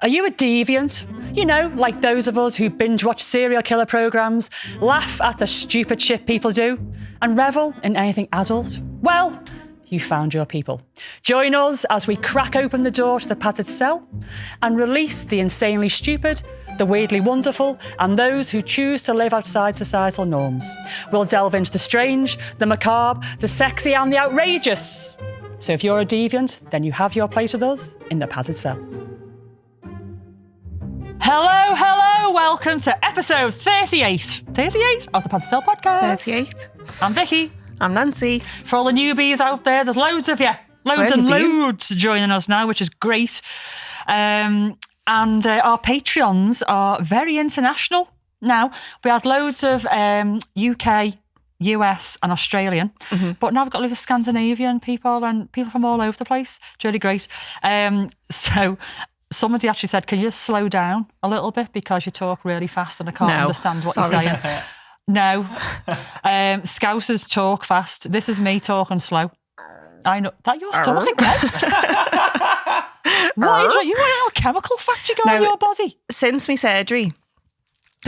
Are you a deviant? You know, like those of us who binge watch serial killer programmes, laugh at the stupid shit people do, and revel in anything adult? Well, you found your people. Join us as we crack open the door to the padded cell and release the insanely stupid, the weirdly wonderful, and those who choose to live outside societal norms. We'll delve into the strange, the macabre, the sexy, and the outrageous. So if you're a deviant, then you have your place with us in the padded cell. Hello, welcome to episode 38. 38 of the Padded Cell podcast. 38. I'm Vicky. I'm Nancy. For all the newbies out there, there's loads of you. Loads joining us now, which is great. And our Patreons are very international now. We had loads of UK, US and Australian, but now we've got loads of Scandinavian people and people from all over the place. It's really great. So somebody actually said, can you just slow down a little bit because you talk really fast and I can't understand what you're saying. No. Scousers talk fast. This is me talking slow. I know. That your stomach again? What is it? You want a chemical factory going on your body? Since my surgery,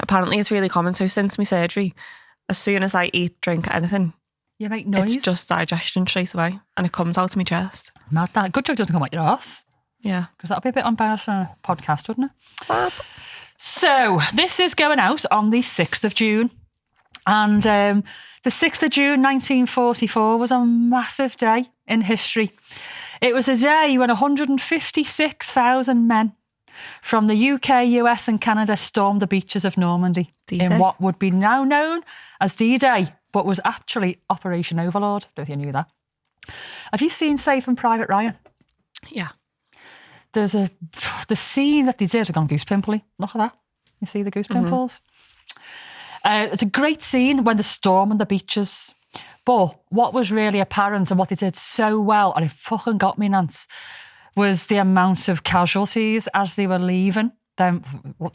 apparently it's really common, so since my surgery, as soon as I eat, drink, anything, you make noise? It's just digestion straight away and it comes out of my chest. Mad that. Good job it doesn't come out your arse. Yeah. Because that would be a bit embarrassing on a podcast, wouldn't it? So, this is going out on the 6th of June. And the 6th of June, 1944 was a massive day in history. It was the day when 156,000 men from the UK, US and Canada stormed the beaches of Normandy in what would be now known as D-Day, but was actually Operation Overlord. Don't think you knew that. Have you seen Saving Private Ryan? Yeah. There's the scene that they did, I've gone goose pimply. Look at that. You see the goose pimples? It's a great scene when they storm on the beaches. But what was really apparent and what they did so well, and it fucking got me, Nance, was the amount of casualties as they were leaving. Them,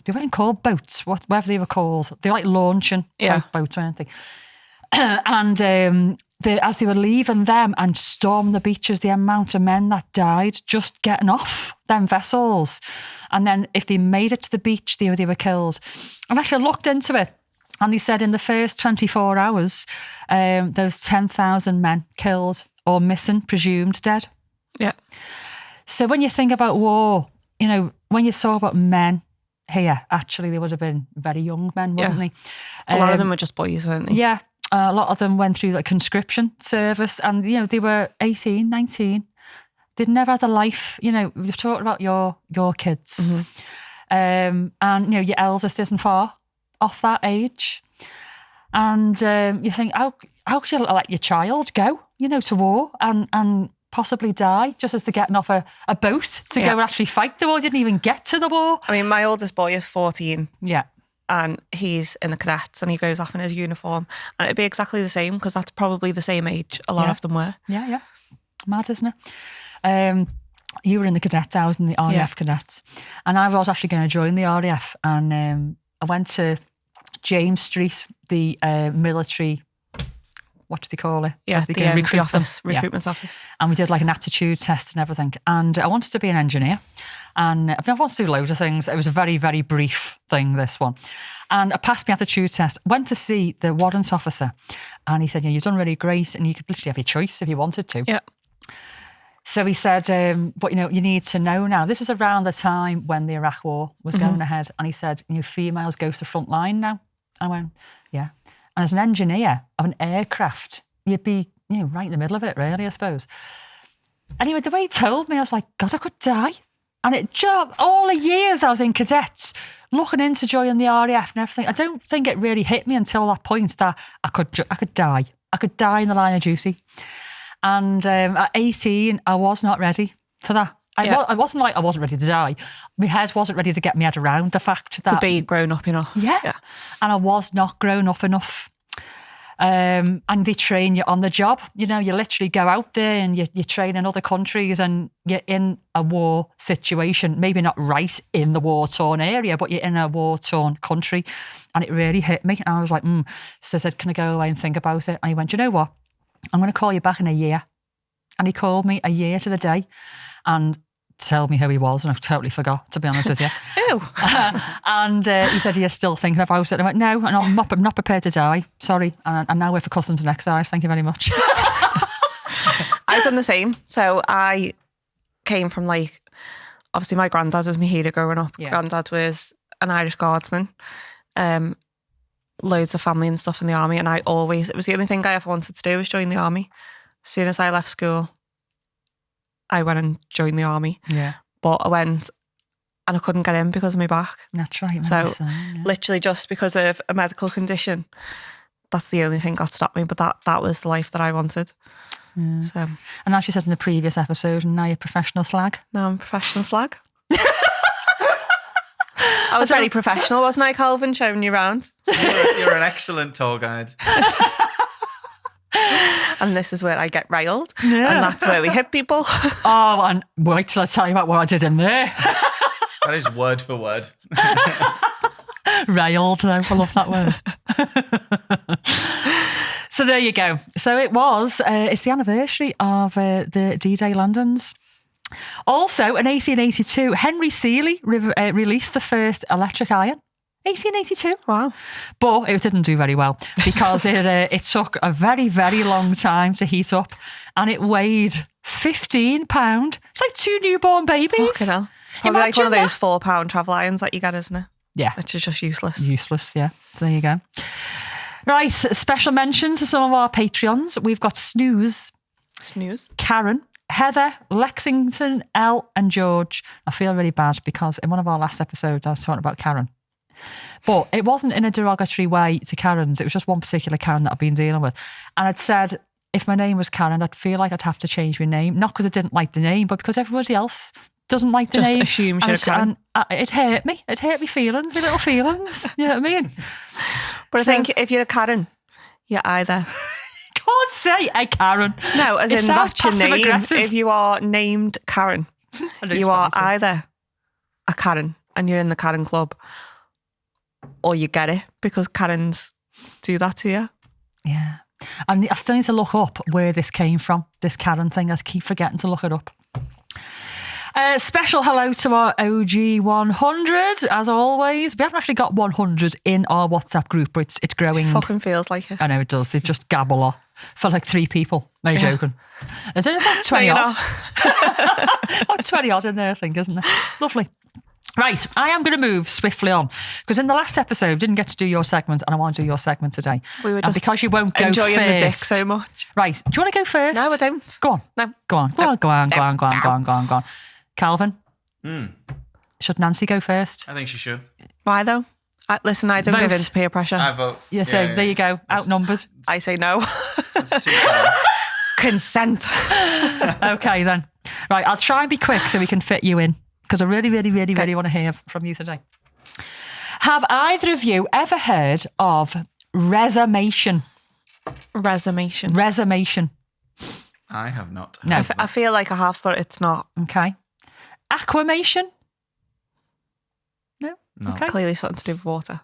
they weren't called boats, whatever they were called. They were like launching type boats or anything. And as they were leaving them and storming the beaches, the amount of men that died just getting off them vessels. And then if they made it to the beach, they were killed. And actually I looked into it and they said in the first 24 hours, there was 10,000 men killed or missing, presumed dead. Yeah. So when you think about war, you know, when you saw about men here, actually they would have been very young men, wouldn't they? A lot of them were just boys, weren't they? Yeah. A lot of them went through like conscription service and, you know, they were 18, 19. They'd never had a life. You know, we've talked about your kids. And, you know, your eldest isn't far off that age. And you think, how could you let your child go, you know, to war and possibly die just as they're getting off a boat to go and actually fight the war? Didn't even get to the war. I mean, my oldest boy is 14. Yeah. And he's in the cadets and he goes off in his uniform. And it'd be exactly the same because that's probably the same age a lot of them were. Yeah. Mad, isn't it? You were in the cadets, I was in the RAF cadets. And I was actually going to join the RAF and I went to James Street, the military, what do they call it? Yeah, the recruitment office. And we did like an aptitude test and everything. And I wanted to be an engineer. And I've never wanted to do loads of things. It was a very, very brief thing, this one. And I passed my aptitude test, went to see the warrant officer. And he said, you've done really great. And you could literally have your choice if you wanted to. Yeah. So he said, but, you know, you need to know now. This is around the time when the Iraq War was going ahead. And he said, you know, females go to the front line now. I went, yeah. And as an engineer of an aircraft, you'd be, you know, right in the middle of it, really, I suppose. Anyway, the way he told me, I was like, God, I could die. And all the years I was in cadets, looking into joining the RAF and everything, I don't think it really hit me until that point that I could die. I could die in the line of duty. And at 18, I was not ready for that. I wasn't like I wasn't ready to die. My head wasn't ready to get my head around the fact that... To be grown up enough. Yeah. And I was not grown up enough. And they train you on the job. You know, you literally go out there and you train in other countries and you're in a war situation. Maybe not right in the war-torn area, but you're in a war-torn country. And it really hit me. And I was like, So I said, can I go away and think about it? And he went, you know what? I'm going to call you back in a year. And he called me a year to the day. And tell me who he was, and I totally forgot, to be honest with you. Ew. And he said, you're still thinking about it. And I went, no, I'm not prepared to die. Sorry. And I'm now with for customs and excise. Thank you very much. I've done the same. So I came from like, obviously my granddad was my hero growing up. Yeah. Granddad was an Irish guardsman. Loads of family and stuff in the army. And it was the only thing I ever wanted to do was join the army. As soon as I left school, I went and joined the army. Yeah. But I went and I couldn't get in because of my back. That's right. So literally just because of a medical condition, that's the only thing that stopped me. But that was the life that I wanted. Yeah. So, and as you said in the previous episode, and now you're a professional slag. now I'm a professional slag. I was very professional, wasn't I, Calvin, showing you around? You're an excellent tour guide. And this is where I get railed. Yeah. And that's where we hit people. Oh, and wait till I tell you about what I did in there. That is word for word. Railed, though. I love that word. So there you go. So it's the anniversary of the D-Day landings. Also, in 1882, Henry Seeley released the first electric iron. 1882. Wow. But it didn't do very well because it took a very, very long time to heat up, and it weighed 15 pounds. It's like 2 newborn babies. Fucking hell. It's probably like one of those 4 pound travel irons that you get, isn't it? Yeah. Which is just useless. Useless, yeah. So there you go. Right, special mentions to some of our Patreons. We've got Snooze, Karen, Heather, Lexington, Elle and George. I feel really bad because in one of our last episodes I was talking about Karen. But it wasn't in a derogatory way to Karen's. It was just one particular Karen that I've been dealing with. And I'd said, if my name was Karen, I'd feel like I'd have to change my name. Not because I didn't like the name, but because everybody else doesn't like the name. Just assumes you're Karen. And it hurt me. It hurt me feelings, my little feelings. You know what I mean? But I think if you're a Karen, you're either... Can't say a Karen. No, as in that's your name. Aggressive. If you are named Karen, you are either a Karen and you're in the Karen club, or you get it because Karens do that to you. Yeah. And I still need to look up where this came from, this Karen thing. I keep forgetting to look it up. Special hello to our OG 100, as always. We haven't actually got 100 in our WhatsApp group, but it's growing. It fucking feels like it. I know it does. They just gabble off for like 3 people. No joking. Is there about 20 odd? About 20 odd in there, I think, isn't there? Lovely. Right, I am going to move swiftly on because in the last episode, didn't get to do your segment, and I want to do your segment today. We were just because you won't go enjoying first. the dick so much. Right, do you want to go first? No, I don't. Go on. No. Go on. Go on. Calvin? Should Nancy go first? I think she should. Why though? Listen, I don't give in to peer pressure. I vote. Yeah, so there you go. Outnumbered. I say no. That's too far. Consent. Okay then. Right, I'll try and be quick so we can fit you in because I really want to hear from you today. Have either of you ever heard of resummation? Resummation. I have not. No. I feel like I have, but it's not. Okay. Aquamation? No? Okay. Clearly something to do with water.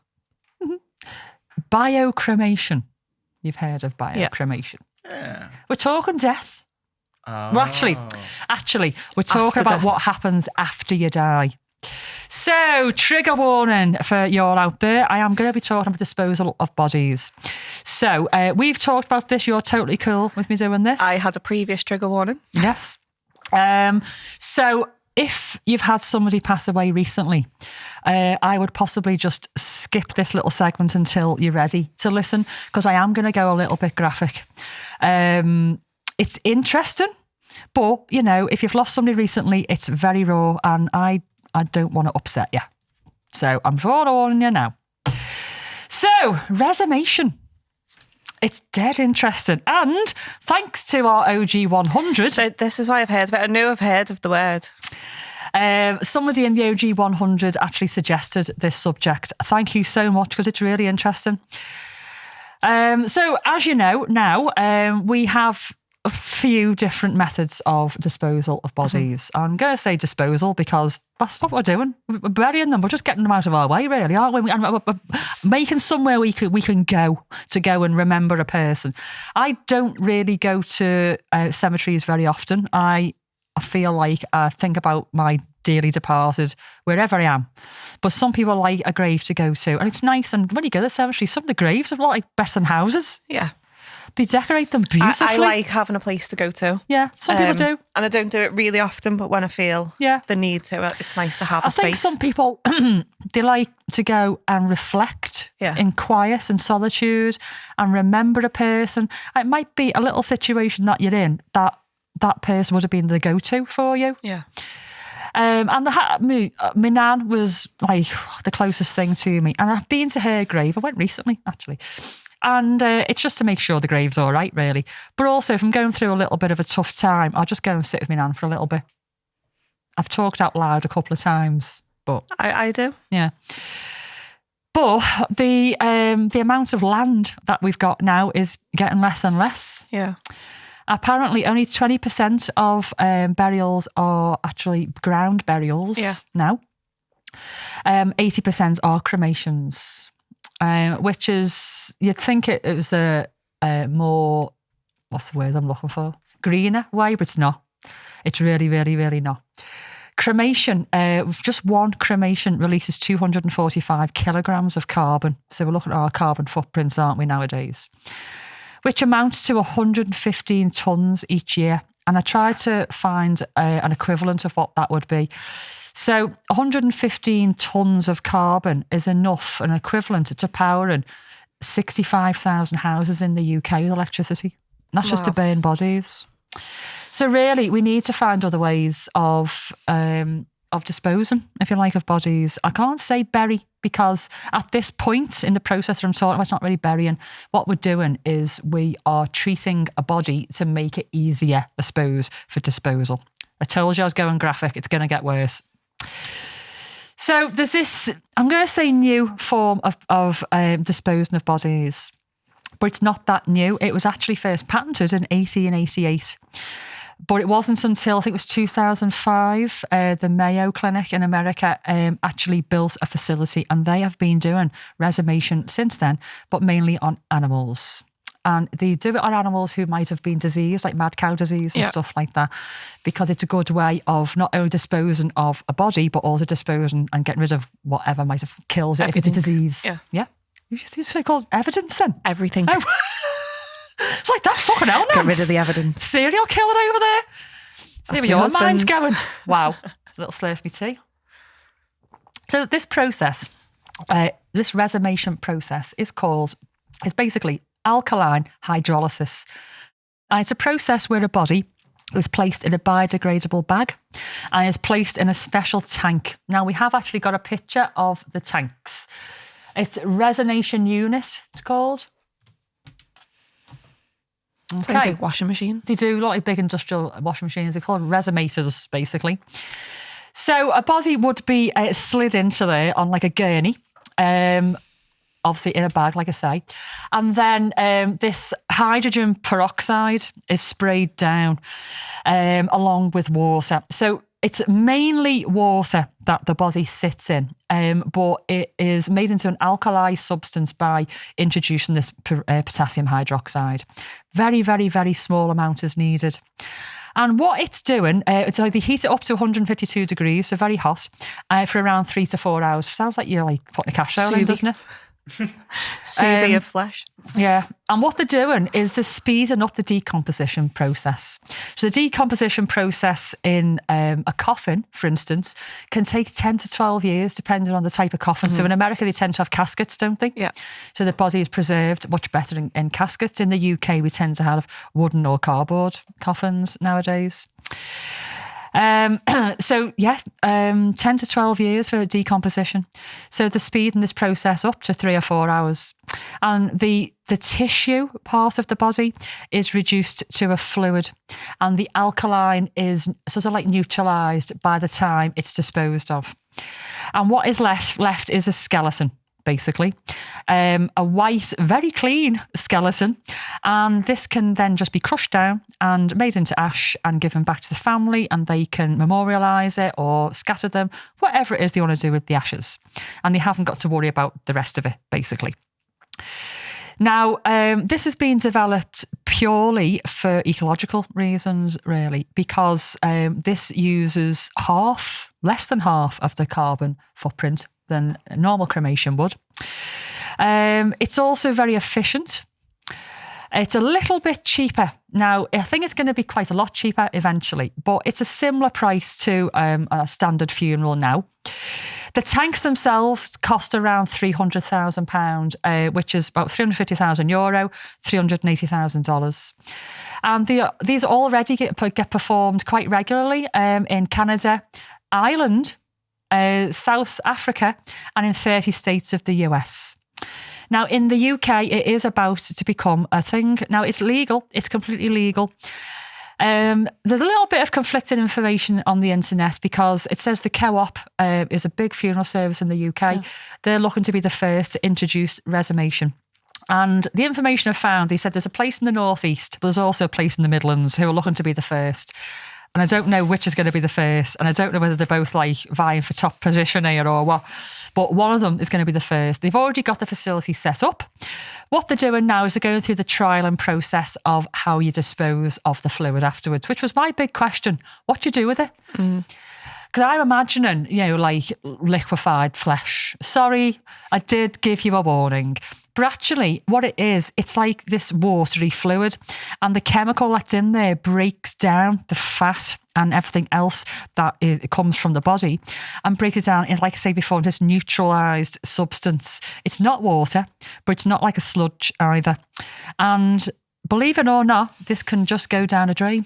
Biocremation. You've heard of biocremation. Yeah. We're talking death. Oh. Well, actually, we're talking about death. what happens after you die. So, trigger warning for you all out there. I am going to be talking about disposal of bodies. So, we've talked about this. You're totally cool with me doing this. I had a previous trigger warning. Yes. So, if you've had somebody pass away recently, I would possibly just skip this little segment until you're ready to listen, because I am going to go a little bit graphic. It's interesting, but, you know, if you've lost somebody recently, it's very raw, and I don't want to upset you. So I'm forewarning you now. So, resummation. It's dead interesting. And thanks to our OG 100. So this is why I've heard of it. I knew I've heard of the word. Somebody in the OG 100 actually suggested this subject. Thank you so much, because it's really interesting. So as you know now, we have a few different methods of disposal of bodies. I'm going to say disposal because that's what we're doing. We're burying them. We're just getting them out of our way, really, aren't we? And we're making somewhere we can go and remember a person. I don't really go to cemeteries very often. I I feel like I think about my dearly departed wherever I am. But some people like a grave to go to, and it's nice. And when you go to the cemetery, some of the graves are like better than houses. Yeah. They decorate them beautifully. I like having a place to go to. Yeah, some people do. And I don't do it really often, but when I feel the need to, it's nice to have a space. I think some people, they like to go and reflect in quiet and solitude and remember a person. It might be a little situation that you're in that person would have been the go-to for you. Yeah. And my nan was like the closest thing to me. And I've been to her grave. I went recently, actually. And it's just to make sure the grave's all right, really. But also, if I'm going through a little bit of a tough time, I'll just go and sit with my nan for a little bit. I've talked out loud a couple of times, but... I do. Yeah. But the amount of land that we've got now is getting less and less. Yeah. Apparently, only 20% of burials are actually ground burials now. 80% are cremations. Which is, you'd think it was a more, what's the word I'm looking for? Greener way, but it's not. It's really, really, really not. Cremation, just one cremation releases 245 kilograms of carbon. So we're looking at our carbon footprints, aren't we, nowadays? Which amounts to 115 tonnes each year. And I tried to find an equivalent of what that would be. So 115 tonnes of carbon is enough, an equivalent to powering 65,000 houses in the UK with electricity. That's just to burn bodies. So really, we need to find other ways of disposing, if you like, of bodies. I can't say bury, because at this point in the process that I'm talking about, it's not really burying. What we're doing is we are treating a body to make it easier, I suppose, for disposal. I told you I was going graphic. It's going to get worse. So there's this, I'm going to say, new form of disposing of bodies, but it's not that new. It was actually first patented in 1888, but it wasn't until, I think it was 2005, the Mayo Clinic in America actually built a facility, and they have been doing resummation since then, but mainly on animals. And they do it on animals who might have been diseased, like mad cow disease and stuff like that, because it's a good way of not only disposing of a body, but also disposing and getting rid of whatever might have killed it if it's a disease. Yeah. You just use so-called evidence then? Everything. Oh. It's like that fucking hell. Get rid of the evidence. Serial killer over there. See where your mind's going. Wow. A little slurp of me tea. So this process, this resummation process is basically alkaline hydrolysis. And it's a process where a body is placed in a biodegradable bag and is placed in a special tank. Now, we have actually got a picture of the tanks. It's resummation unit, it's called. It's like a big washing machine. They do a lot of big industrial washing machines. They're called resumators, basically. So a body would be slid into there on like a gurney, obviously in a bag, like I say. And then this hydrogen peroxide is sprayed down along with water. So it's mainly water that the body sits in, but it is made into an alkali substance by introducing this potassium hydroxide. Very, very, very small amount is needed. And what it's doing, it's like they heat it up to 152 degrees, so very hot, for around 3 to 4 hours. Sounds like you're like putting a cash out in, doesn't it? Sous vide of flesh. Yeah. And what they're doing is they're speeding up the decomposition process. So the decomposition process in a coffin, for instance, can take 10 to 12 years depending on the type of coffin. So in America, they tend to have caskets, don't they? Yeah. So the body is preserved much better in caskets. In the UK, we tend to have wooden or cardboard coffins nowadays. 10 to 12 years for decomposition. So they're speeding this process up to 3 or 4 hours. And the tissue part of the body is reduced to a fluid, and the alkaline is sort of like neutralised by the time it's disposed of. And what is left is a skeleton, basically. A white, very clean skeleton. And this can then just be crushed down and made into ash and given back to the family, and they can memorialise it or scatter them, whatever it is they want to do with the ashes. And they haven't got to worry about the rest of it, basically. Now, this has been developed purely for ecological reasons, really, because this uses less than half of the carbon footprint than a normal cremation would. It's also very efficient. It's a little bit cheaper. Now, I think it's going to be quite a lot cheaper eventually, but it's a similar price to a standard funeral now. The tanks themselves cost around £300,000, which is about €350,000, $380,000. And these already get performed quite regularly in Canada, Ireland, South Africa, and in 30 states of the US. Now, in the UK, it is about to become a thing. Now, it's legal. It's completely legal. There's a little bit of conflicting information on the internet because it says the Co-op is a big funeral service in the UK. Yeah. They're looking to be the first to introduce resummation. And the information I found, they said there's a place in the Northeast, but there's also a place in the Midlands who are looking to be the first. And I don't know which is going to be the first. And I don't know whether they're both like vying for top position here or what. But one of them is going to be the first. They've already got the facility set up. What they're doing now is they're going through the trial and process of how you dispose of the fluid afterwards, which was my big question. What do you do with it? Because I'm imagining, like liquefied flesh. Sorry, I did give you a warning. But actually, what it is, it's like this watery fluid, and the chemical that's in there breaks down the fat and everything else that it comes from the body and breaks it down in, like I say before, this neutralised substance. It's not water, but it's not like a sludge either. And believe it or not, this can just go down a drain.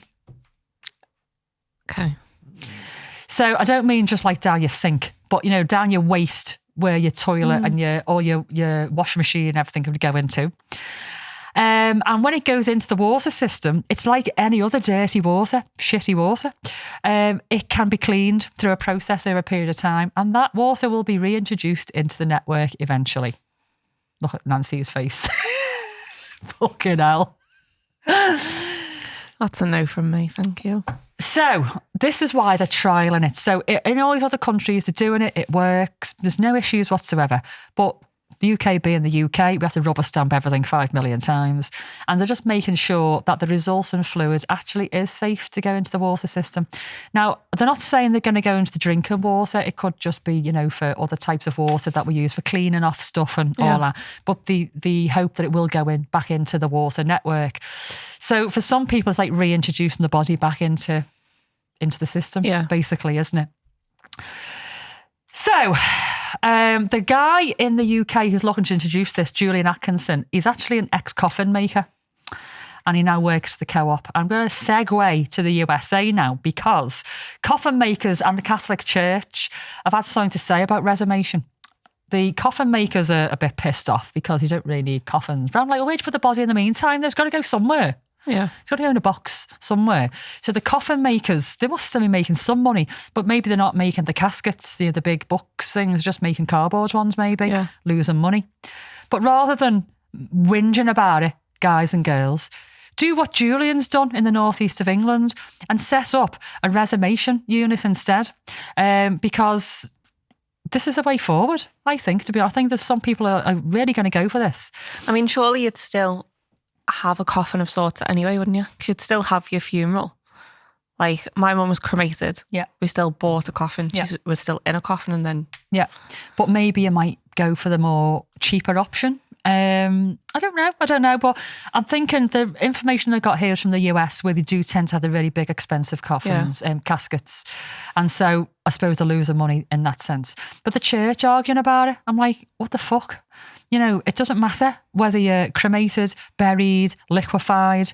Okay. So I don't mean just like down your sink, but, down your waste, where your toilet and your washing machine and everything could go into. And when it goes into the water system, it's like any other dirty water, shitty water. It can be cleaned through a process over a period of time, and that water will be reintroduced into the network eventually. Look at Nancy's face. Fucking hell. That's a no from me, thank you. So this is why they're trialling it. So in all these other countries, they're doing it. It works. There's no issues whatsoever. But the UK being the UK, we have to rubber stamp everything 5 million times. And they're just making sure that the resultant fluid actually is safe to go into the water system. Now, they're not saying they're going to go into the drinking water. It could just be, for other types of water that we use for cleaning off stuff and all that. But the hope that it will go back into the water network. So for some people, it's like reintroducing the body back into the system, basically, isn't it? So the guy in the UK who's looking to introduce this, Julian Atkinson, he's actually an ex-coffin maker, and he now works for the Co-op. I'm going to segue to the USA now, because coffin makers and the Catholic Church have had something to say about resummation. The coffin makers are a bit pissed off because you don't really need coffins. But I'm like, where'd you put the body in the meantime? There's got to go somewhere. Yeah. It's got to go in a box somewhere. So the coffin makers, they must still be making some money, but maybe they're not making the caskets, the big box things, just making cardboard ones maybe, losing money. But rather than whinging about it, guys and girls, do what Julian's done in the northeast of England and set up a resummation unit instead, because this is the way forward, I think. I think there's some people are really going to go for this. I mean, surely you'd still have a coffin of sorts anyway, wouldn't you? You'd still have your funeral. Like, my mum was cremated. Yeah. We still bought a coffin. She was still in a coffin, and then... Yeah. But maybe you might go for the more cheaper option. I don't know, but I'm thinking the information I got here is from the US, where they do tend to have the really big expensive coffins and caskets, and so I suppose they're losing money in that sense. But the church arguing about it, I'm like, what the fuck? It doesn't matter whether you're cremated, buried, liquefied.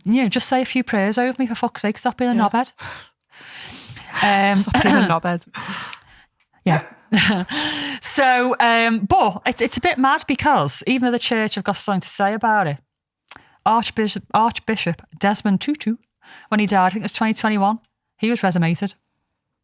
Just say a few prayers over me, for fuck's sake. Stop being a knobhead. Stop being a knobhead. Yeah. So, but it's a bit mad, because even though the church have got something to say about it, Archbishop Desmond Tutu, when he died, I think it was 2021, he was resumated.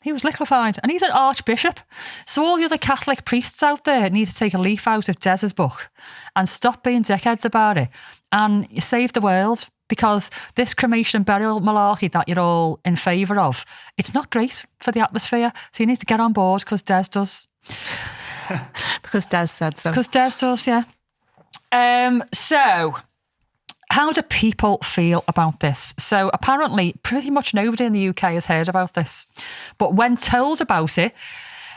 He was liquefied, and he's an archbishop. So all the other Catholic priests out there need to take a leaf out of Des's book and stop being dickheads about it and save the world, because this cremation and burial malarkey that you're all in favour of, it's not great for the atmosphere. So you need to get on board, because Des does. Because Des said so. Because Des does, yeah. So how do people feel about this? So apparently pretty much nobody in the UK has heard about this. But when told about it,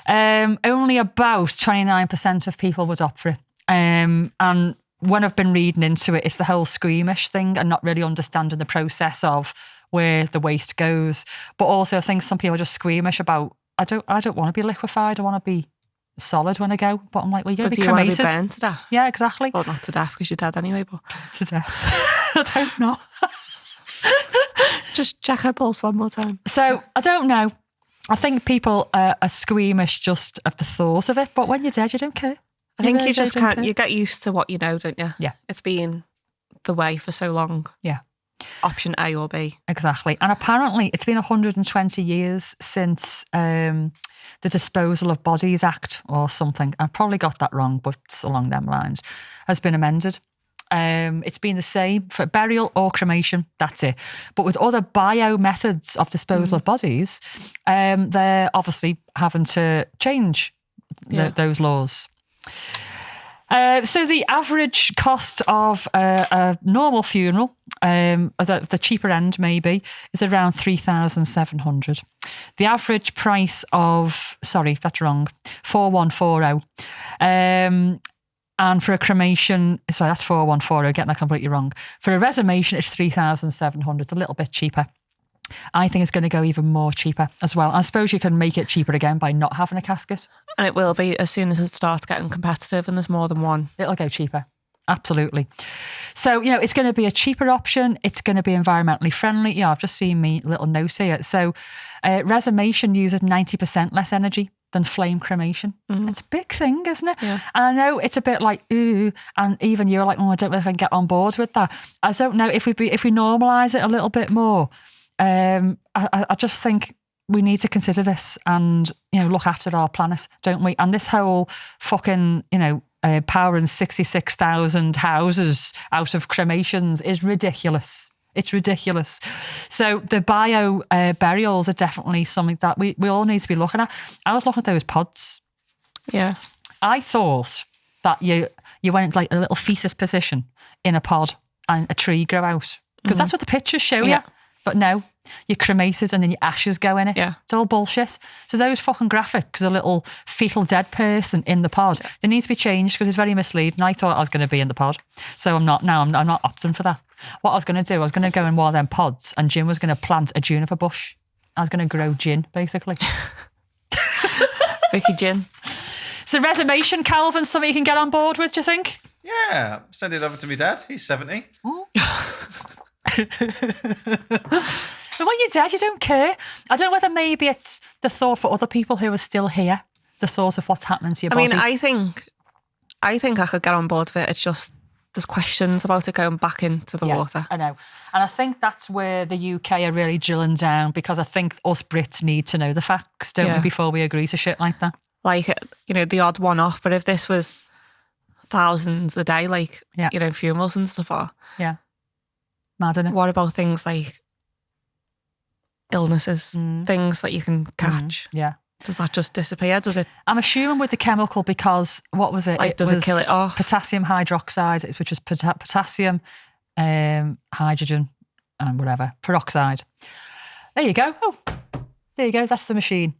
only about 29% of people would opt for it. And when I've been reading into it, it's the whole squeamish thing and not really understanding the process of where the waste goes. But also I think some people are just squeamish about, I don't want to be liquefied. I want to be solid when I go. But I'm like, well, you're going to be cremated. But do you want to be burnt to death? Yeah, exactly. Well, not to death because you're dead anyway, but... To death. I don't know. Just check her pulse one more time. So, I don't know. I think people are squeamish just of the thought of it, but when you're dead, you don't care. I think you just can't, you get used to what you know, don't you? Yeah. It's been the way for so long. Yeah. Option A or B. Exactly. And apparently it's been 120 years since the Disposal of Bodies Act or something. I probably got that wrong, but it's along them lines, has been amended. It's been the same for burial or cremation, that's it. But with other bio methods of disposal of bodies, they're obviously having to change those laws. So the average cost of a normal funeral, the cheaper end maybe, is around 3,700. The average price of, sorry, that's wrong, 4,140. And for a cremation, sorry, that's 4,140, getting that completely wrong. For a resummation, it's 3,700. It's a little bit cheaper. I think it's going to go even more cheaper as well. I suppose you can make it cheaper again by not having a casket. And it will be as soon as it starts getting competitive and there's more than one. It'll go cheaper. Absolutely. So, it's going to be a cheaper option. It's going to be environmentally friendly. Yeah, I've just seen me little note here. So, resummation uses 90% less energy than flame cremation. It's a big thing, isn't it? Yeah. And I know it's a bit like, ooh, and even you're like, oh, I don't know if I can get on board with that. I don't know if we normalise it a little bit more. I just think we need to consider this and, look after our planet, don't we? And this whole fucking, powering 66,000 houses out of cremations is ridiculous. It's ridiculous. So the bio burials are definitely something that we all need to be looking at. I was looking at those pods. Yeah. I thought that you went into like a little fetus position in a pod and a tree grew out. Because that's what the pictures show you. But no, you're cremated and then your ashes go in it. Yeah. It's all bullshit. So those fucking graphics, a little fetal dead person in the pod, they need to be changed because it's very misleading. I thought I was going to be in the pod. So I'm not now. I'm not opting for that. What I was going to do, I was going to go in one of them pods and Jim was going to plant a juniper bush. I was going to grow gin, basically. Vicky gin. So resummation, Calvin, something you can get on board with, do you think? Yeah, send it over to me dad. He's 70. Oh. And when you're dead, you don't care. I don't know whether maybe it's the thought for other people who are still here, the thought of what's happening to your body. I mean, I think I could get on board with it. It's just there's questions about it going back into the water. I know. And I think that's where the UK are really drilling down because I think us Brits need to know the facts, don't we, before we agree to shit like that. Like, the odd one off. But if this was thousands a day, like, funerals and stuff are. Yeah. Mad, innit? What about things like illnesses, things that you can catch? Yeah. Does that just disappear? Does it? I'm assuming with the chemical because, what was it? Like, does it kill it off? Potassium hydroxide, which is potassium, hydrogen, and whatever, peroxide. There you go. Oh, there you go. That's the machine.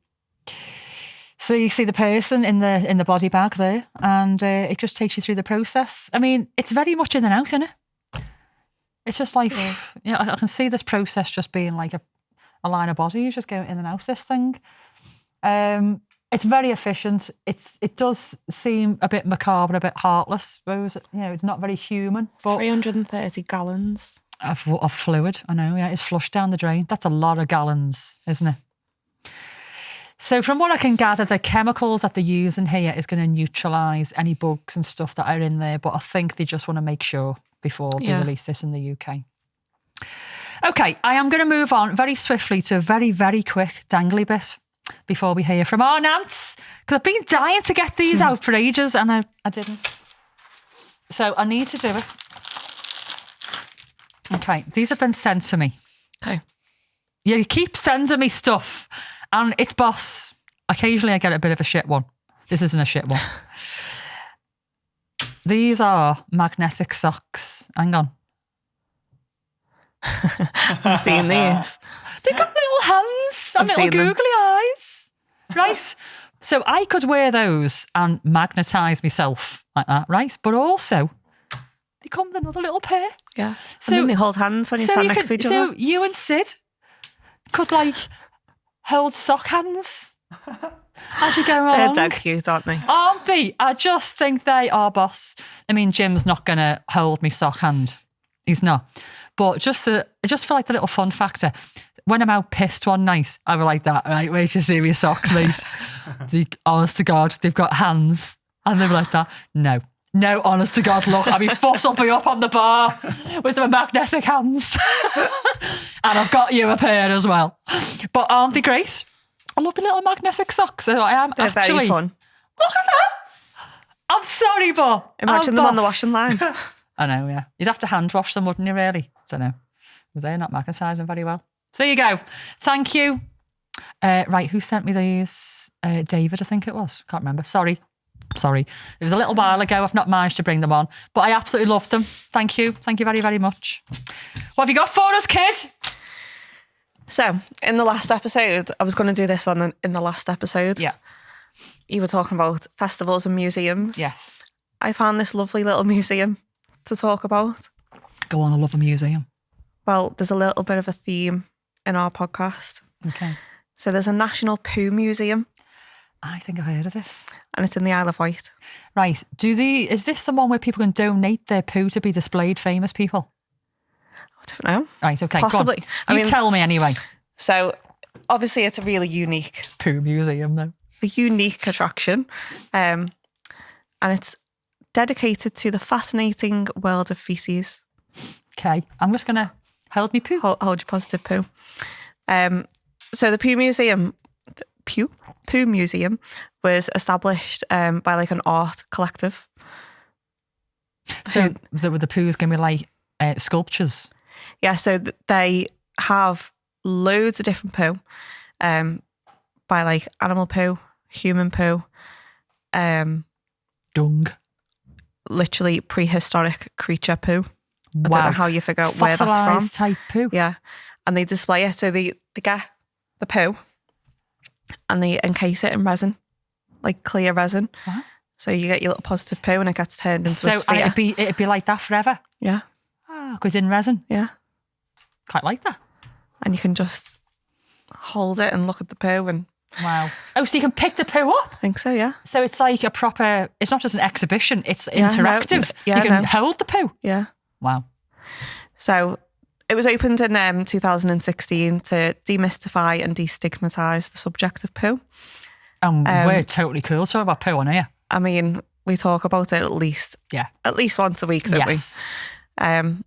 So you see the person in the body bag there, and it just takes you through the process. I mean, it's very much in and out, isn't it? It's just like, I can see this process just being like a line of bodies just going in and out this thing. It's very efficient. It does seem a bit macabre, a bit heartless. Suppose it's not very human. But 330 gallons of fluid. I know. Yeah, it's flushed down the drain. That's a lot of gallons, isn't it? So from what I can gather, the chemicals that they're using here is going to neutralise any bugs and stuff that are in there. But I think they just want to make sure before they release this in the UK. Okay, I am going to move on very swiftly to a very, very quick dangly bit before we hear from our Nance. Because I've been dying to get these out for ages and I didn't. So I need to do it. Okay, these have been sent to me. Okay. You keep sending me stuff and it's boss. Occasionally I get a bit of a shit one. This isn't a shit one. These are magnetic socks. Hang on. I'm seeing these. They've got little hands and I've little seen them. googly eyes. Right? So I could wear those and magnetise myself like that, right? But also, they come with another little pair. Yeah. So- And then they hold hands when you stand next to each So other. you and Sid could like hold sock hands as you go They're along. dead cute, aren't they? Aren't they? I just think they are boss. I mean, Jim's not going to hold me sock hand. He's not. But just for like the little fun factor, when I'm out pissed one night, I was like that, right? Wait till you see me socks, mate. Honest to God, they've got hands. And they were like that. No, honest to God, look, I'll be fussing up on the bar with my magnetic hands. And I've got you a pair as well. But aren't they great? I love the little magnetic socks. So I am They're actually... very fun. Look at that. I'm sorry, but... Imagine I'm them on the boss. washing line. I know, yeah. You'd have to hand wash them, wouldn't you, really? Don't know. They're not magnetising very well. So there you go. Thank you. Right, who sent me these? David, I think it was. Can't remember. Sorry. It was a little while ago. I've not managed to bring them on. But I absolutely loved them. Thank you. Thank you very, very much. What have you got for us, kid? So, in the last episode, I was going to do this in the last episode. Yeah. You were talking about festivals and museums. Yes. I found this lovely little museum to talk about. Go on, I love a museum. Well, there's a little bit of a theme in our podcast. Okay. So there's a National Poo Museum, I think I've heard of this. and it's in the Isle of Wight. Right. Is this the one where people can donate their poo to be displayed, famous people? I don't know. Right, okay. go on. Possibly. I mean- tell me anyway. So obviously it's a really unique Poo museum, though. attraction. And it's dedicated to the fascinating world of feces. Okay. I'm just going to hold me poo. Hold your positive poo. So the Poo Museum, Poo Museum was established by like an art collective. So the poo's going to be like sculptures. Yeah, so they have loads of different poo by like animal poo, human poo, Dung. literally prehistoric creature poo. I Wow. don't know how you figure out where that's from. Fossilised type poo. Yeah. And they display it. So they get the poo and they encase it in resin, like clear resin. What? So you get your little positive poo and it gets turned into a So sphere. it'd be like that forever. Yeah. Because in resin. Yeah. Quite like that. And you can just hold it and look at the poo, and Wow. Oh, so you can pick the poo up. I think so, yeah. So it's like a proper, it's not just an exhibition, it's Yeah, no, interactive. yeah, you can no. hold the poo. Yeah. Wow. So it was opened in 2016 to demystify and destigmatise the subject of poo. And we're totally cool talking about poo on here. I mean, we talk about it at least once a week, don't Yes. we?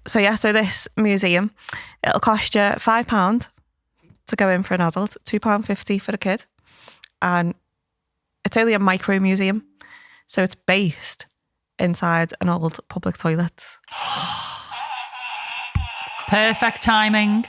So this museum, it'll cost you £5 to go in for an adult, £2.50 for a kid. And it's only a micro museum. So it's based inside an old public toilet. Perfect timing.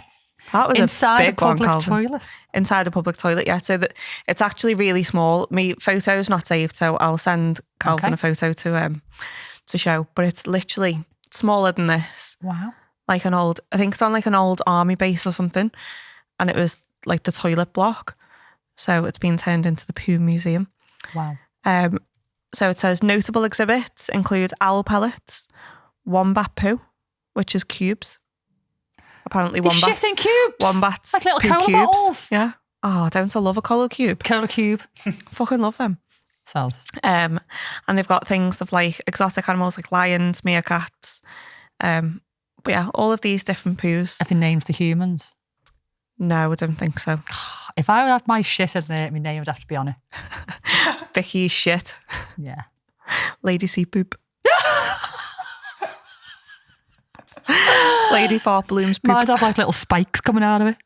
That was Inside a big public one, Calvin. toilet. Inside a public toilet, yeah. So that it's actually really small. My photo's not saved, so I'll send Calvin Okay. a photo to show. But it's literally smaller than this. Wow. Like I think it's on like an old army base or something. And it was like the toilet block. So it's been turned into the Poo Museum. Wow. So it says notable exhibits include owl pellets, wombat poo, which is cubes. Apparently They wombats. shit in cubes. Wombats. Like little poo cola cubes. bottles. Yeah. Oh, don't I love a cola cube? Cola cube. Fucking love them. Sells. And they've got things of like exotic animals like lions, meerkats. But yeah, all of these different poos. Have they named the humans? No, I don't think so. If I would have my shit in there, my name would have to be on it. Vicky's shit. Yeah. Lady Sea Poop. Lady Fart Bloom's poop. Might have like little spikes coming out of it.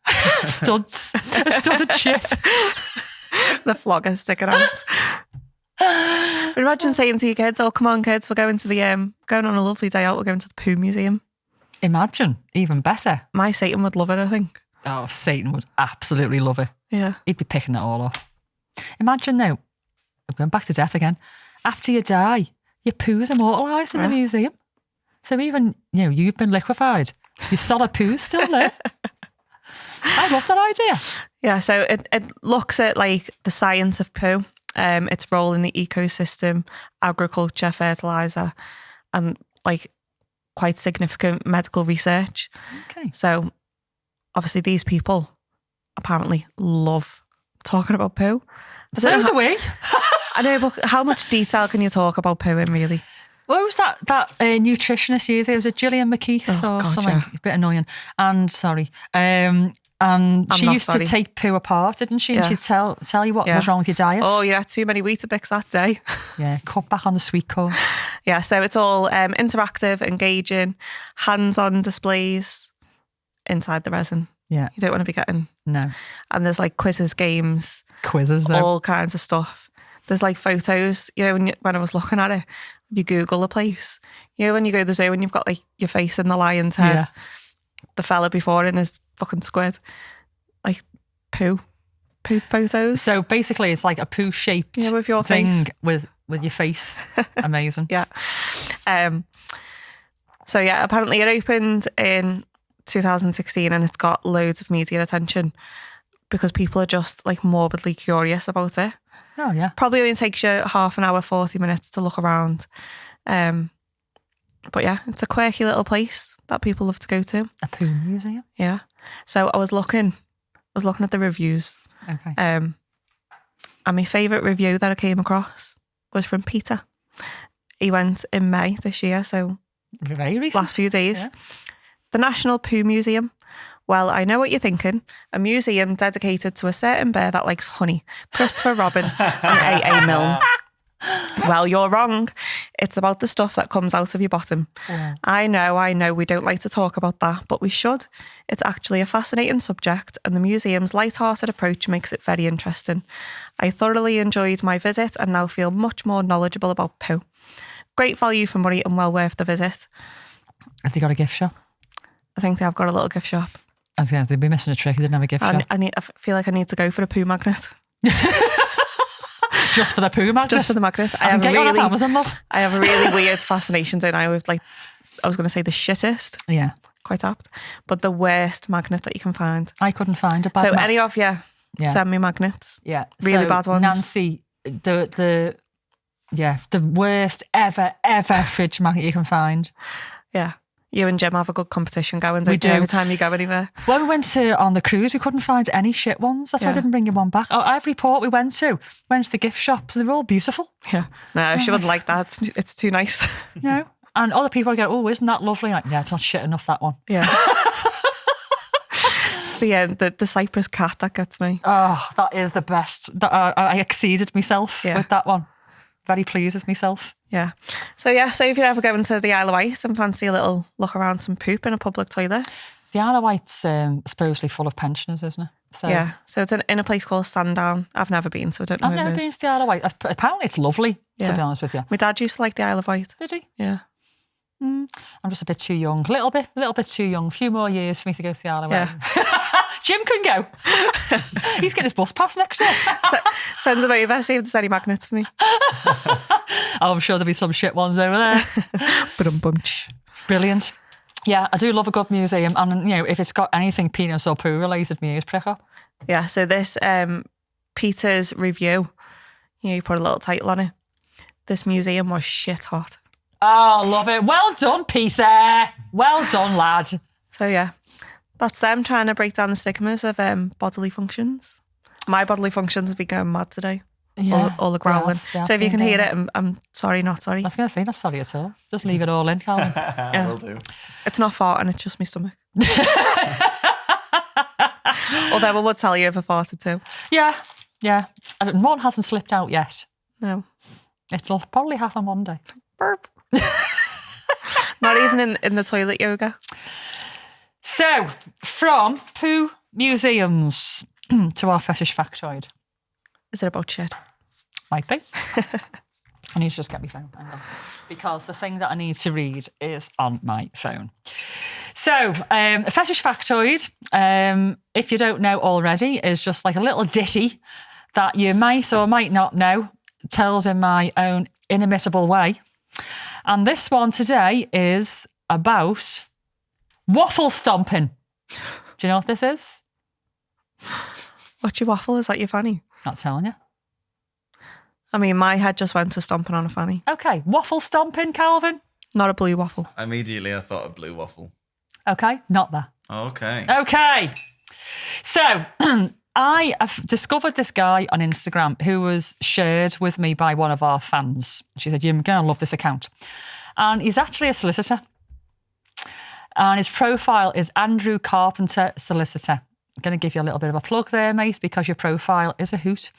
Studs. A studded shit. The flogger sticking out. But imagine saying to your kids, "Oh, come on, kids, we're going to the going on a lovely day out. We're going to the Poo Museum." Imagine. Even better. My Satan would love it, I think. Oh, Satan would absolutely love it. Yeah. He'd be picking it all up. Imagine though, I'm going back to death again. After you die, your poo's immortalised in the museum. So even, you've been liquefied. Your solid poo's still there. I love that idea. Yeah, so it looks at like the science of poo, its role in the ecosystem, agriculture, fertilizer, and like quite significant medical research. Okay. So obviously these people apparently love talking about poo. So do we. I know, but how much detail can you talk about pooing really? What was that nutritionist used? It was a Gillian McKeith or something, a bit annoying. And sorry. And she used to take poo apart, didn't she? And she'd tell you what was wrong with your diet. Oh, you had too many Weetabix that day. Yeah, cut back on the sweet corn. Yeah, so it's all interactive, engaging, hands-on displays inside the resin. Yeah. You don't want to be getting... No. And there's like quizzes, games. Quizzes, though. All kinds of stuff. There's like photos, when I was looking at it, you Google a place. When you go to the zoo and you've got like your face in the lion's head, the fella before in his fucking squid, like poo photos. So basically it's like a poo shaped with your thing face. with your face. Amazing. Yeah. So yeah, apparently it opened in 2016 and it's got loads of media attention because people are just like morbidly curious about it. Oh yeah. Probably only takes you half an hour, 40 minutes to look around. But yeah, it's a quirky little place that people love to go to. A poo museum? Yeah. So I was looking at the reviews. Okay. And my favourite review that I came across was from Peter. He went in May this year, so very recent. Last few days. Yeah. The National Poo Museum. Well, I know what you're thinking. A museum dedicated to a certain bear that likes honey. Christopher Robin and A.A. Milne. Well, you're wrong. It's about the stuff that comes out of your bottom. Yeah. I know we don't like to talk about that, but we should. It's actually a fascinating subject and the museum's light-hearted approach makes it very interesting. I thoroughly enjoyed my visit and now feel much more knowledgeable about poo. Great value for money and well worth the visit. Has he got a gift shop? I think they have got a little gift shop. I was going to they'd be missing a trick. He didn't have a gift shop. I feel like I need to go for a poo magnet. Just for the poo magnet? Just for the magnet. I can get you on Amazon, love. I have a really weird fascination, don't I, with like, I was going to say the shittest. Yeah. Quite apt. But the worst magnet that you can find. I couldn't find a bad So any of you send me magnets. Yeah. Really bad ones. Nancy, the worst ever fridge magnet you can find. Yeah. You and Jim have a good competition going, don't we do. Every time you go anywhere. When we went on the cruise, we couldn't find any shit ones. That's why I didn't bring you one back. Every port we went to the gift shop, so they were all beautiful. Yeah. No, she wouldn't like that. It's too nice. No. And other people go, oh, isn't that lovely? Like, yeah, it's not shit enough, that one. Yeah. The Cyprus cat that gets me. Oh, that is the best. I exceeded myself with that one. Very pleased with myself. Yeah. So if you're ever going to the Isle of Wight and fancy a little look around some poop in a public toilet. The Isle of Wight's supposedly full of pensioners, isn't it? So, yeah. So it's in a place called Sandown. I've never been, so I don't know. I've never been to the Isle of Wight. Apparently it's lovely, to be honest with you. My dad used to like the Isle of Wight. Did he? Yeah. I'm just a bit too young. A little bit too young. A few more years for me to go to the Isle of Wight. Jim can go. He's getting his bus pass next year. Send them over, see if there's any magnets for me. I'm sure there'll be some shit ones over there. Brilliant. Yeah, I do love a good museum. And, if it's got anything penis or poo related, my ears prick up. Yeah, so this Peter's review, you put a little title on it. This museum was shit hot. Oh, love it. Well done, Peter. Well done, lad. So, yeah, that's them trying to break down the stigmas of bodily functions. My bodily functions have been going mad today. Yeah, all the growling. So if you can hear it, I'm sorry, not sorry. I was going to say, not sorry at all. Just leave it all in, Calvin. Yeah. Will do. It's not farting, it's just my stomach. Although I would tell you if I farted too. Yeah. One hasn't slipped out yet. No. It'll probably happen one day. Burp. Not even in the toilet yoga. So, from poo museums to our fetish factoid. Is it about shit? Might be. I need to just get my phone. Hang on. Because the thing that I need to read is on my phone. So, a fetish factoid, if you don't know already, is just like a little ditty that you might or might not know, told in my own inimitable way. And this one today is about waffle stomping. Do you know what this is? What's your waffle? Is that your fanny? Not telling you. I mean, my head just went to stomping on a fanny. Okay, waffle stomping, Calvin? Not a blue waffle. Immediately I thought of blue waffle. Okay, not that. Okay. Okay. So I have discovered this guy on Instagram who was shared with me by one of our fans. She said, you're going to love this account. And he's actually a solicitor. And his profile is Andrew Carpenter Solicitor. I'm going to give you a little bit of a plug there, mate, because your profile is a hoot.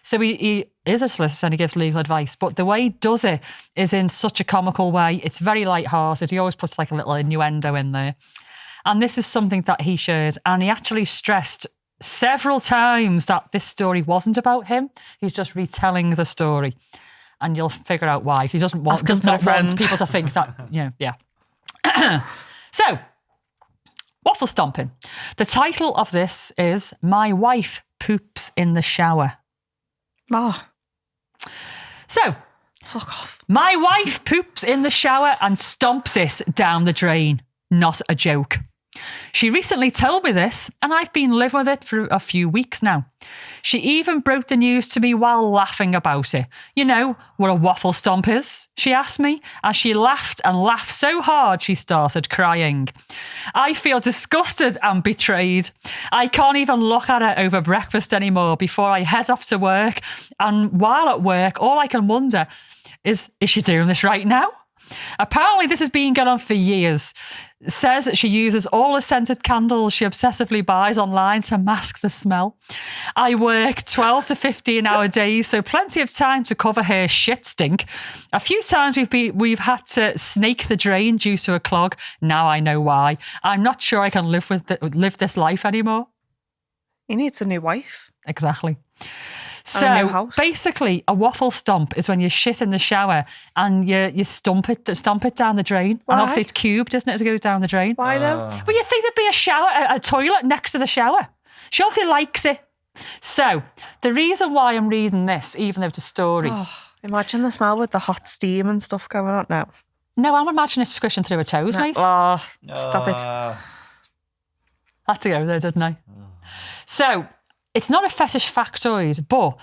So he is a solicitor and he gives legal advice, but the way he does it is in such a comical way. It's very light-hearted. He always puts like a little innuendo in there. And this is something that he shared, and he actually stressed several times that this story wasn't about him. He's just retelling the story, and you'll figure out why. He does not want people to think that, yeah. So, waffle stomping. The title of this is My Wife Poops in the Shower. Oh. So, my wife poops in the shower and stomps it down the drain. Not a joke. She recently told me this, and I've been living with it for a few weeks now. She even broke the news to me while laughing about it. You know what a waffle stomp is? She asked me, as she laughed and laughed so hard she started crying. I feel disgusted and betrayed. I can't even look at her over breakfast anymore before I head off to work. And while at work, all I can wonder is she doing this right now? Apparently this has been going on for years. Says she uses all the scented candles she obsessively buys online to mask the smell. I work 12 to 15 hour days, so plenty of time to cover her shit stink. A few times we've had to snake the drain due to a clog. Now I know why. I'm not sure I can live this life anymore. He needs a new wife. Exactly. So basically, a waffle stomp is when you shit in the shower and you stomp it down the drain. Why? And obviously it's cubed, isn't it, to go down the drain? Why though? Well, you think there'd be a toilet next to the shower. She obviously likes it. So the reason why I'm reading this, even though it's a story. Oh, imagine the smell with the hot steam and stuff going on now. No, I'm imagining it squishing through her toes, mate. Oh, stop it. Had to go there, didn't I? So it's not a fetish factoid, but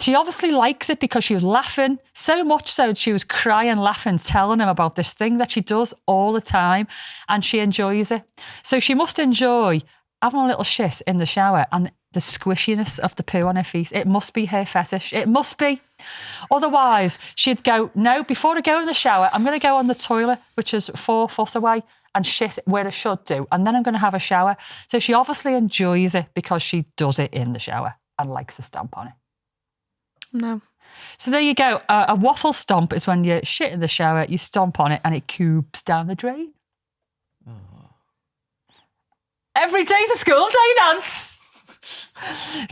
she obviously likes it because she was laughing, so much so she was crying, laughing, telling him about this thing that she does all the time, and she enjoys it. So she must enjoy having a little shit in the shower and the squishiness of the poo on her feet. It must be her fetish. It must be. Otherwise, she'd go, no, before I go in the shower, I'm going to go on the toilet, which is 4 foot away, and shit where I should do, and then I'm going to have a shower. So she obviously enjoys it because she does it in the shower and likes to stomp on it. No. So there you go. A waffle stomp is when you shit in the shower, you stomp on it, and it cubes down the drain. Oh. Every day's a school day, Nance.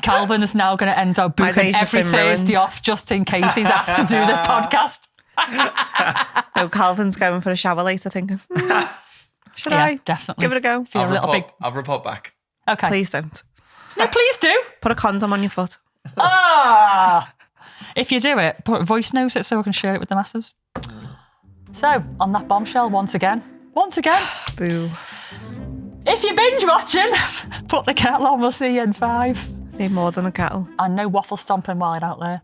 Calvin is now going to end up booking every Thursday off just in case he's asked to do this podcast. No, Calvin's going for a shower later thinking, should I? Definitely. Give it a go. I'll report back. Okay. Please don't. No, please do. Put a condom on your foot. If you do it, put voice note it so I can share it with the masses. So, on that bombshell, once again. Boo. If you're binge watching, put the kettle on. We'll see you in 5. Need more than a kettle. And no waffle stomping while out there.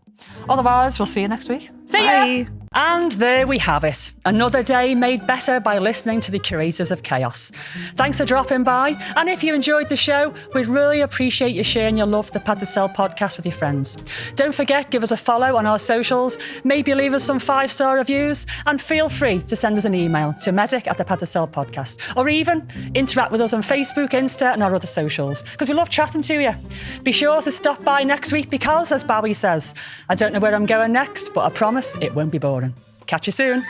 Otherwise, we'll see you next week. See ya! And there we have it. Another day made better by listening to the curators of chaos. Thanks for dropping by. And if you enjoyed the show, we'd really appreciate you sharing your love for the Pad to Sell podcast with your friends. Don't forget, give us a follow on our socials, maybe leave us some 5-star reviews, and feel free to send us an email to medic@the Podcast, or even interact with us on Facebook, Insta, and our other socials, because we love chatting to you. Be sure to stop by next week because, as Bowie says, I don't know where I'm going next, but I promise it won't be boring. Catch you soon.